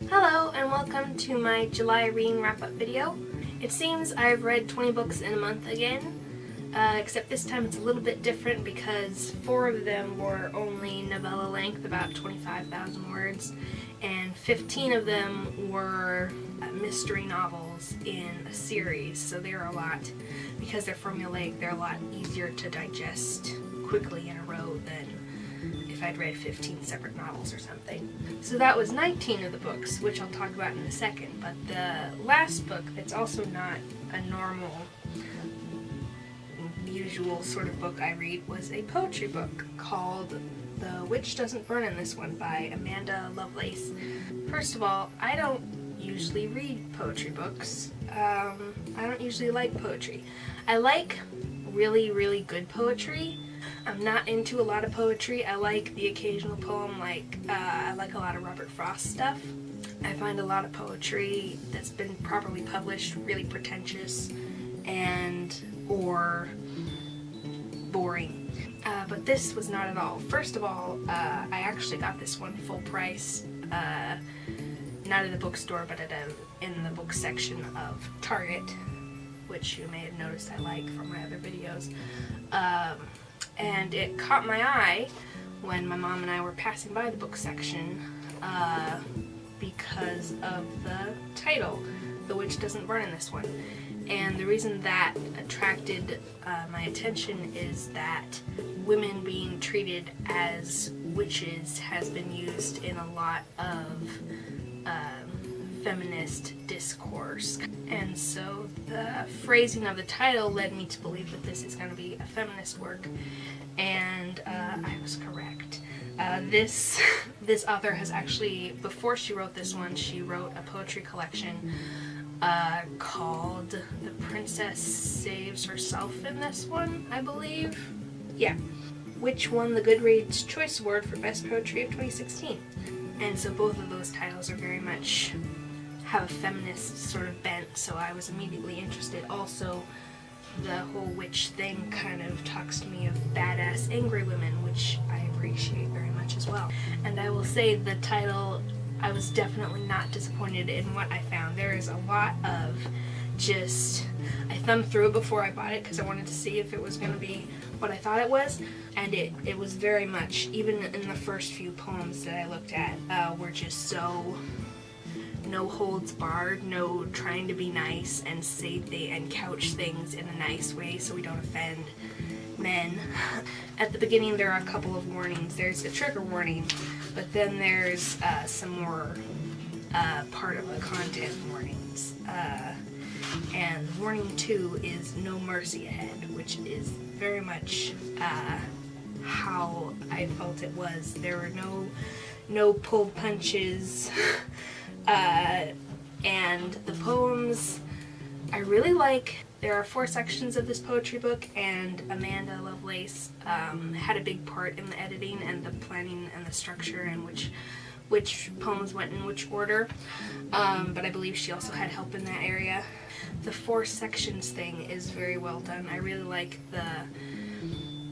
Hello and welcome to my July reading wrap-up video. It seems I've read 20 books in a month again, except this time it's a little bit different because 4 of them were only novella length, about 25,000 words, and 15 of them were mystery novels in a series, so they're a lot, because they're formulaic, they're a lot easier to digest quickly in a row than if I'd read 15 separate novels or something. So that was 19 of the books, which I'll talk about in a second, but the last book that's also not a normal, usual sort of book I read was a poetry book called The Witch Doesn't Burn in This One by Amanda Lovelace. First of all, I don't usually read poetry books. I don't usually like poetry. I like really, really good poetry. I'm not into a lot of poetry. I like the occasional poem, I like a lot of Robert Frost stuff. I find a lot of poetry that's been properly published really pretentious or boring. But this was not at all. First of all, I actually got this one full price, not at the bookstore, but in the book section of Target, which you may have noticed I like from my other videos. And it caught my eye when my mom and I were passing by the book section because of the title, The Witch Doesn't Burn in This One. And the reason that attracted my attention is that women being treated as witches has been used in a lot of feminist discourse. And so the phrasing of the title led me to believe that this is going to be a feminist work, and I was correct. This author has actually, before she wrote this one, she wrote a poetry collection called The Princess Saves Herself in This One, I believe. Yeah. Which won the Goodreads Choice Award for Best Poetry of 2016. And so both of those titles are very much have a feminist sort of bent, so I was immediately interested. Also, the whole witch thing kind of talks to me of badass angry women, which I appreciate very much as well. And I will say the title, I was definitely not disappointed in what I found. There is a lot of I thumbed through it before I bought it because I wanted to see if it was going to be what I thought it was, and it was very much, even in the first few poems that I looked at, were just so no holds barred, no trying to be nice and and couch things in a nice way so we don't offend men. At the beginning there are a couple of warnings. There's a trigger warning, but then there's some more part of the content warnings. And warning 2 is no mercy ahead, which is very much how I felt it was. There were no pulled punches. And the poems I really like. There are 4 sections of this poetry book, and Amanda Lovelace had a big part in the editing and the planning and the structure and which poems went in which order, but I believe she also had help in that area. The 4 sections thing is very well done. I really like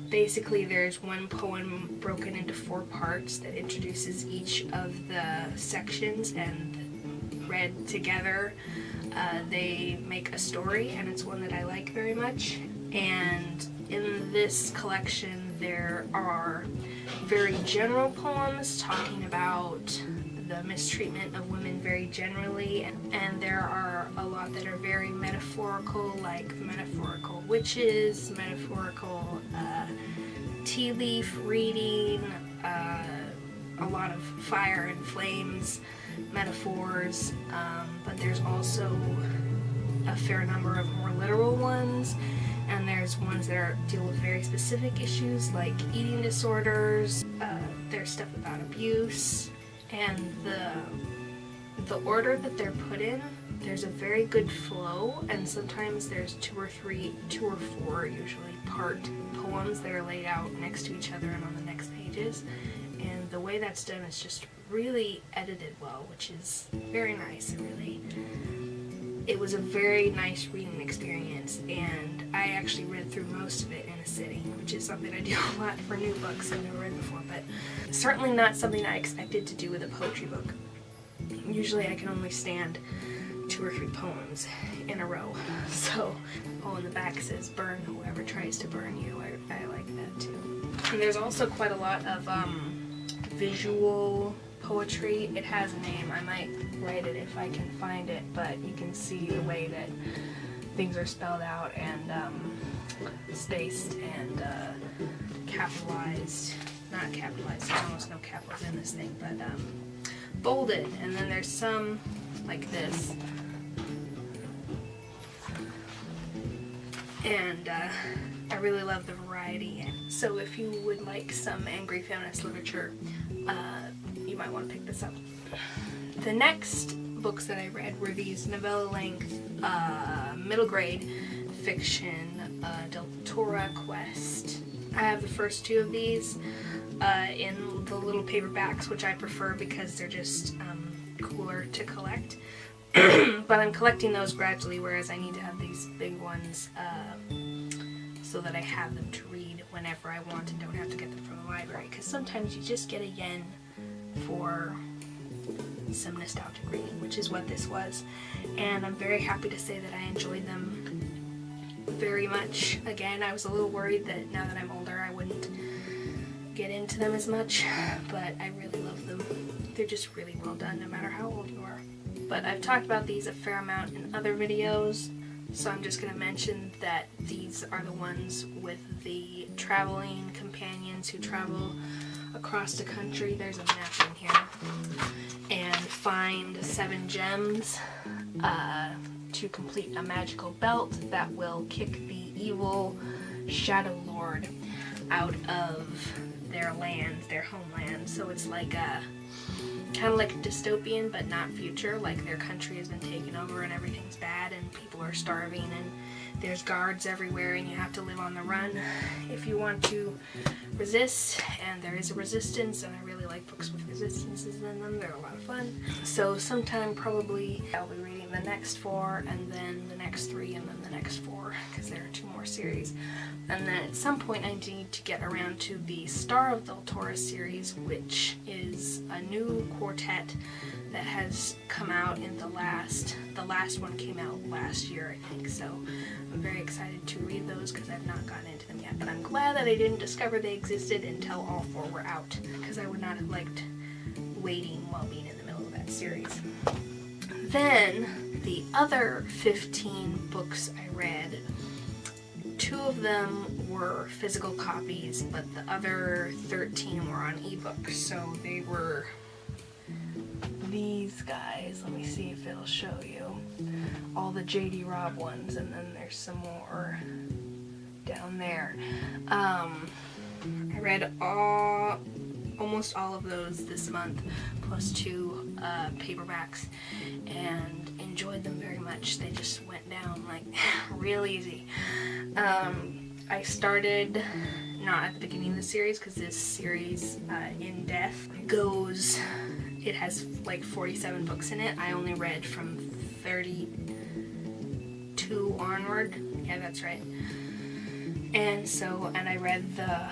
basically there's one poem broken into 4 parts that introduces each of the sections, and read together they make a story, and it's one that I like very much. And in this collection there are very general poems talking about the mistreatment of women very generally, and there are a lot that are very metaphorical, like metaphorical witches, metaphorical tea leaf reading, a lot of fire and flames metaphors, but there's also a fair number of more literal ones, and there's ones that deal with very specific issues like eating disorders. There's stuff about abuse, and the order that they're put in, there's a very good flow, and sometimes there's 2 or 4 usually part poems that are laid out next to each other and on the next pages, and the way that's done is just really edited well, which is very nice. It was a very nice reading experience, and I actually read through most of it in a sitting, which is something I do a lot for new books I've never read before, but certainly not something I expected to do with a poetry book. Usually I can only stand 2 or 3 poems in a row. So, oh, and the back says, burn whoever tries to burn you. I like that too. And there's also quite a lot of visual poetry. It has a name. I might write it if I can find it, but you can see the way that things are spelled out and spaced and capitalized. Not capitalized, there's almost no capitals in this thing, but bolded. And then there's some like this. And I really love the variety. So if you would like some angry feminist literature, you might want to pick this up. The next books that I read were these novella-length, middle grade fiction, Deltora Quest. I have the first 2 of these in the little paperbacks, which I prefer because they're just cooler to collect. But I'm collecting those gradually, whereas I need to have these big ones so that I have them to read whenever I want and don't have to get them from the library. Because sometimes you just get a yen for some nostalgic reading, which is what this was. And I'm very happy to say that I enjoyed them very much. Again, I was a little worried that now that I'm older I wouldn't get into them as much, but I really love them. They're just really well done no matter how old you are. But I've talked about these a fair amount in other videos, so I'm just going to mention that these are the ones with the traveling companions who travel across the country. There's a map in here. And find 7 gems to complete a magical belt that will kick the evil Shadow Lord out of their land, their homeland. So it's like a kind of like a dystopian, but not future. Like their country has been taken over and everything's bad and people are starving and there's guards everywhere and you have to live on the run if you want to resist. And there is a resistance, and I really like books with resistances in them. They're a lot of fun. So sometime probably I'll be reading the next 4 and then the next 3 and then the next 4, because there are 2 more series. And then at some point I need to get around to the Star of Deltora series, which is a new quartet that has come out in the last one came out last year, I think. So I'm very excited to read those because I've not gotten into them yet. But I'm glad that I didn't discover they existed until all 4 were out, because I would not have liked waiting while being in the middle of that series. Then the other 15 books I read, 2 of them were physical copies, but the other 13 were on ebook. So they were these guys. Let me see if it'll show you. All the J.D. Robb ones, and then there's some more down there. I read almost all of those this month, plus 2 paperbacks, and enjoyed them very much. They just went down like real easy. I started not at the beginning of the series, because this series in depth goes, it has like 47 books in it. I only read from 32 onward. Yeah, that's right. And I read the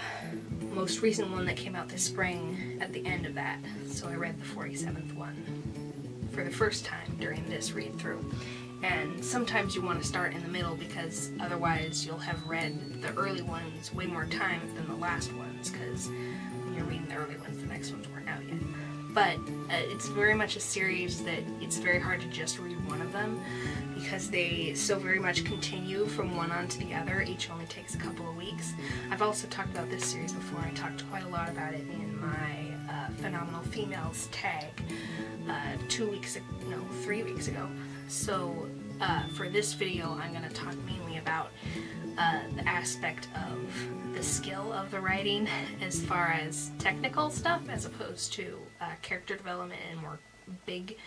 most recent one that came out this spring at the end of that. So I read the 47th one for the first time during this read through. And sometimes you want to start in the middle, because otherwise you'll have read the early ones way more times than the last ones, because when you're reading the early ones, the next ones weren't out yet. But it's very much a series that it's very hard to just read one of them, because they so very much continue from one on to the other. Each only takes a couple of weeks. I've also talked about this series before. I talked quite a lot about it in my Phenomenal Females tag 3 weeks ago. So for this video, I'm going to talk mainly about the aspect of the skill of the writing as far as technical stuff, as opposed to character development and more big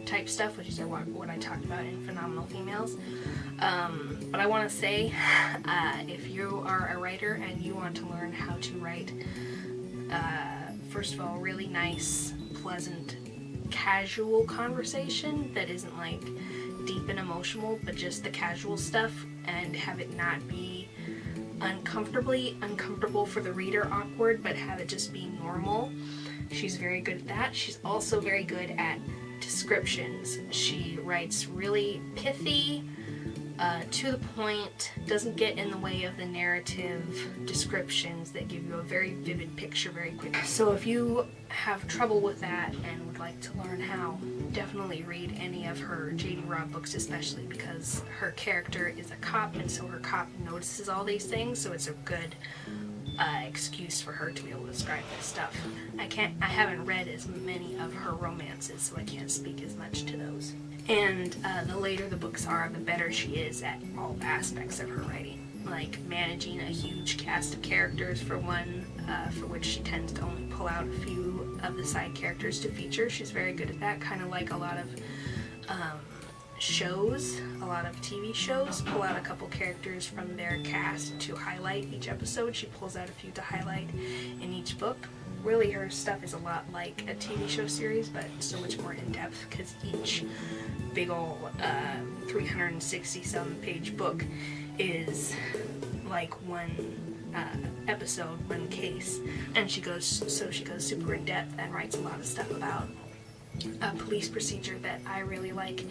type stuff, which is what I talked about in Phenomenal Females. But I want to say, if you are a writer and you want to learn how to write, first of all, really nice, pleasant, casual conversation that isn't like deep and emotional, but just the casual stuff, and have it not be uncomfortable for the reader, awkward, but have it just be normal. She's very good at that. She's also very good at descriptions. She writes really pithy, to the point, doesn't get in the way of the narrative descriptions that give you a very vivid picture very quickly. So if you have trouble with that and would like to learn how, definitely read any of her J.D. Robb books, especially because her character is a cop, and so her cop notices all these things, so it's a good excuse for her to be able to describe this stuff. I haven't read as many of her romances, so I can't speak as much to those. And the later the books are, the better she is at all aspects of her writing. Like managing a huge cast of characters for one, for which she tends to only pull out a few of the side characters to feature. She's very good at that, kind of like a lot of shows, a lot of TV shows pull out a couple characters from their cast to highlight each episode. She pulls out a few to highlight in each book. Really, her stuff is a lot like a TV show series, but so much more in-depth, because each big ol' 360-some page book is like one episode, one case. And she goes super in depth and writes a lot of stuff about a police procedure that I really like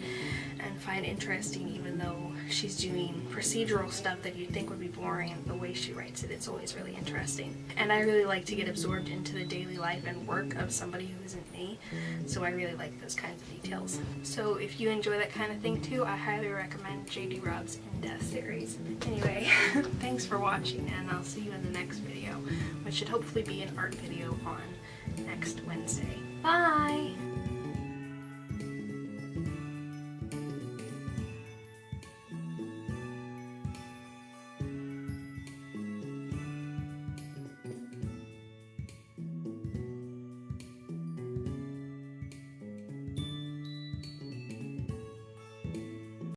and find interesting, even though she's doing procedural stuff that you'd think would be boring. The way she writes it, it's always really interesting. And I really like to get absorbed into the daily life and work of somebody who isn't me, so I really like those kinds of details. So if you enjoy that kind of thing too, I highly recommend J.D. Robb's In-Death series. Anyway, thanks for watching, and I'll see you in the next video, which should hopefully be an art video on next Wednesday. Bye!